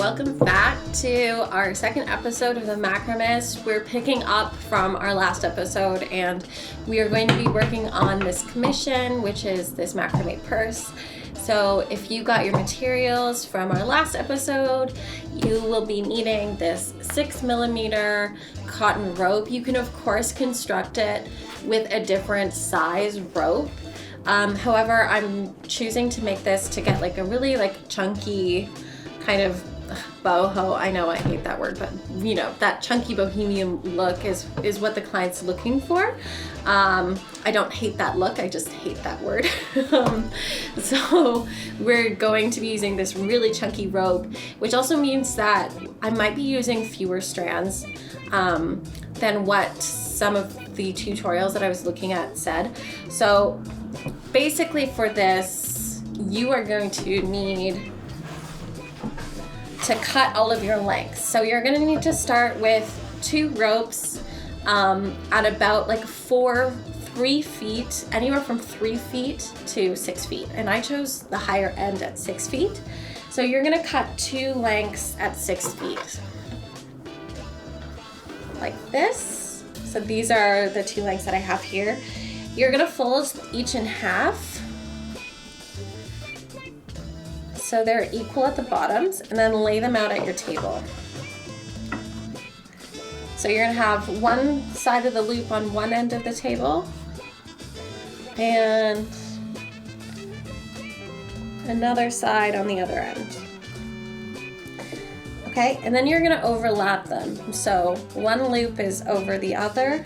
welcome back to our second episode of the Macramist. We're picking up from our last episode and we are going to be working on this commission, which is this macrame purse. So if you got your materials from our last episode, you will be needing this 6mm cotton rope. You can of course construct it with a different size rope. However, I'm choosing to make this to get like a really like chunky kind of boho. I know I hate that word, but you know, that chunky bohemian look is what the client's looking for. I don't hate that look, I just hate that word. So we're going to be using this really chunky rope, which also means that I might be using fewer strands than what some of the tutorials that I was looking at said. So basically for this, you are going to need to cut all of your lengths. So you're going to need to start with 2 ropes at about like 3 feet, anywhere from 3 feet to 6 feet. And I chose the higher end at 6 feet. So you're going to cut 2 lengths at 6 feet. Like this. So these are the 2 lengths that I have here. You're going to fold each in half. So they're equal at the bottoms, and then lay them out at your table. So you're gonna have one side of the loop on one end of the table, and another side on the other end. Okay, and then you're gonna overlap them. So one loop is over the other,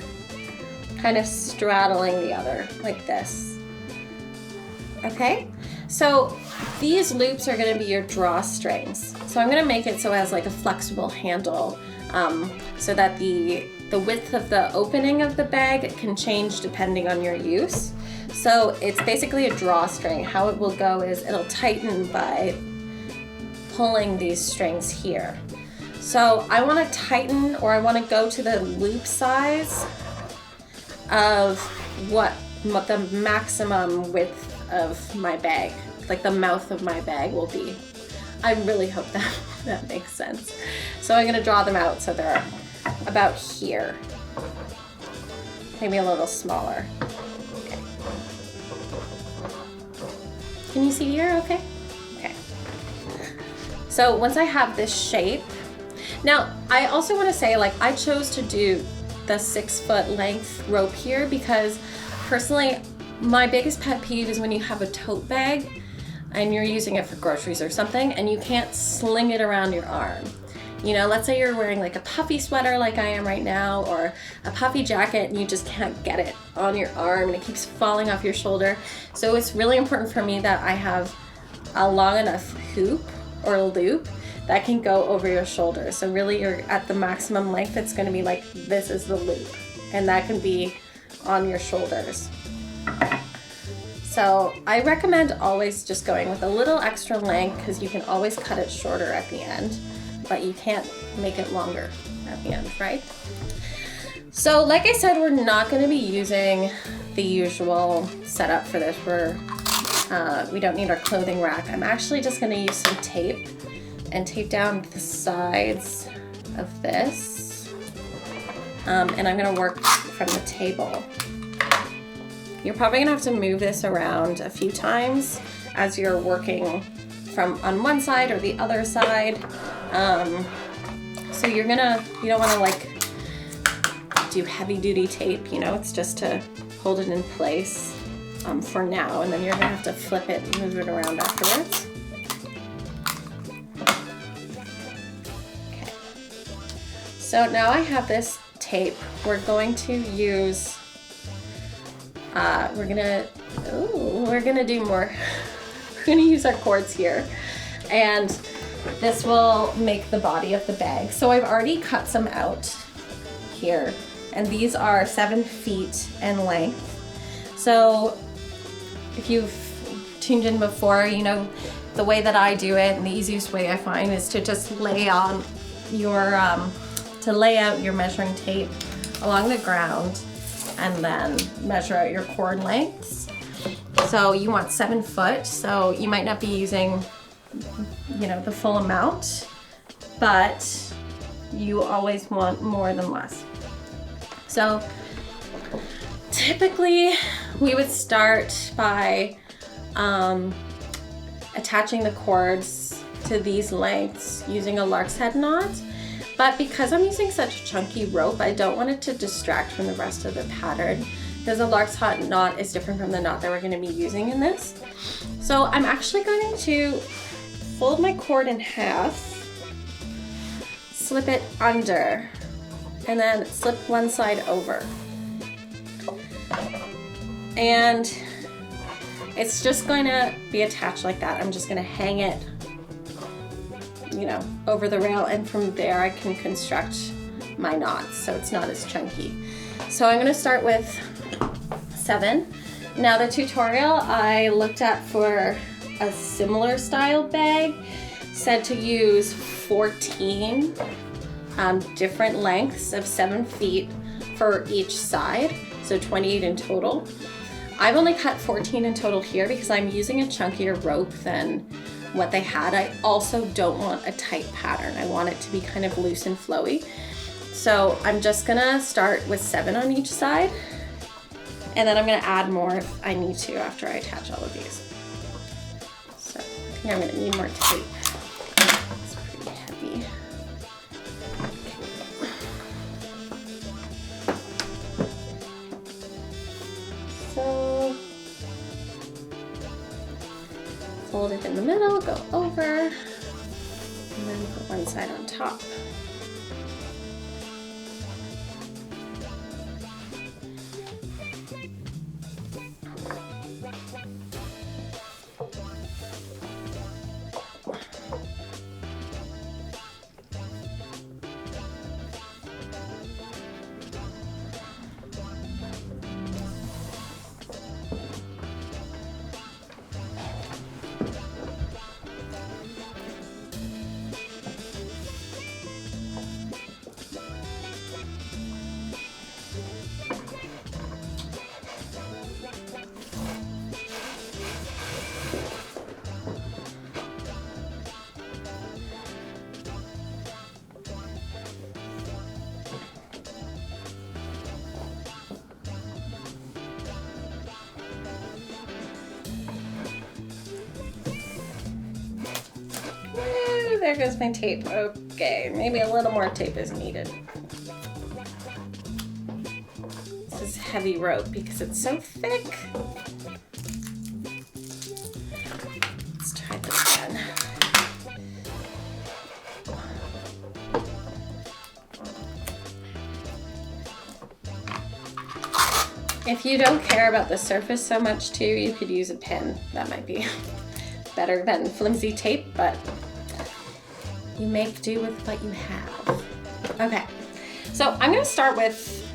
kind of straddling the other, like this. Okay, so these loops are going to be your drawstrings. So I'm going to make it so it has like a flexible handle so that the width of the opening of the bag can change depending on your use. So it's basically a drawstring. How it will go is it'll tighten by pulling these strings here. So I want to tighten, or I want to go to the loop size of what the maximum width of my bag, like the mouth of my bag will be. I really hope that makes sense. So I'm gonna draw them out so they're about here. Maybe a little smaller. Okay. Can you see here okay? Okay. So once I have this shape, now I also wanna say, like, I chose to do the 6 foot length rope here because personally, my biggest pet peeve is when you have a tote bag and you're using it for groceries or something and you can't sling it around your arm. You know, let's say you're wearing like a puffy sweater like I am right now, or a puffy jacket, and you just can't get it on your arm and it keeps falling off your shoulder. So it's really important for me that I have a long enough hoop or loop that can go over your shoulder. So really you're at the maximum length. It's going to be like, this is the loop, and that can be on your shoulders. So I recommend always just going with a little extra length because you can always cut it shorter at the end, but you can't make it longer at the end, right? So like I said, we're not going to be using the usual setup for this. We don't need our clothing rack. I'm actually just going to use some tape and tape down the sides of this. And I'm going to work from the table. You're probably gonna have to move this around a few times as you're working from on one side or the other side. So you don't wanna like do heavy duty tape, you know, it's just to hold it in place for now, and then you're gonna have to flip it and move it around afterwards. Okay. So now I have this tape. We're going to use we're gonna do more. We're gonna use our cords here, and this will make the body of the bag. So I've already cut some out here, and these are 7 feet in length. So if you've tuned in before, you know the way that I do it, and the easiest way I find is to just lay on your lay out your measuring tape along the ground and then measure out your cord lengths. So you want 7 foot, so you might not be using, you know, the full amount, but you always want more than less. So typically we would start by attaching the cords to these lengths using a lark's head knot. But because I'm using such a chunky rope, I don't want it to distract from the rest of the pattern, because the lark's head knot is different from the knot that we're going to be using in this. So I'm actually going to fold my cord in half, slip it under, and then slip one side over. And it's just going to be attached like that. I'm just going to hang it, you know, over the rail, and from there I can construct my knots so it's not as chunky. So I'm going to start with 7. Now the tutorial I looked at for a similar style bag said to use 14 different lengths of 7 feet for each side, so 28 in total. I've only cut 14 in total here because I'm using a chunkier rope than what they had. I also don't want a tight pattern. I want it to be kind of loose and flowy. So I'm just gonna start with 7 on each side, and then I'm gonna add more if I need to after I attach all of these. So I think I'm gonna need more tape. It's pretty heavy. So fold it in the middle, go over, and then put one side on top. There goes my tape. Okay, maybe a little more tape is needed. This is heavy rope because it's so thick. Let's try this again. If you don't care about the surface so much too, you could use a pin. That might be better than flimsy tape, but you make do with what you have. Okay, so I'm gonna start with,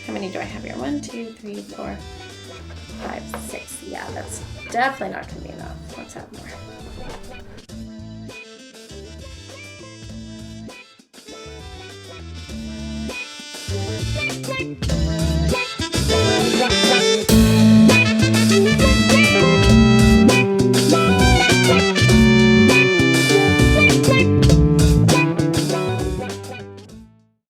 how many do I have here? 1, 2, 3, 4, 5, 6. Yeah, that's definitely not gonna be enough. Let's add more.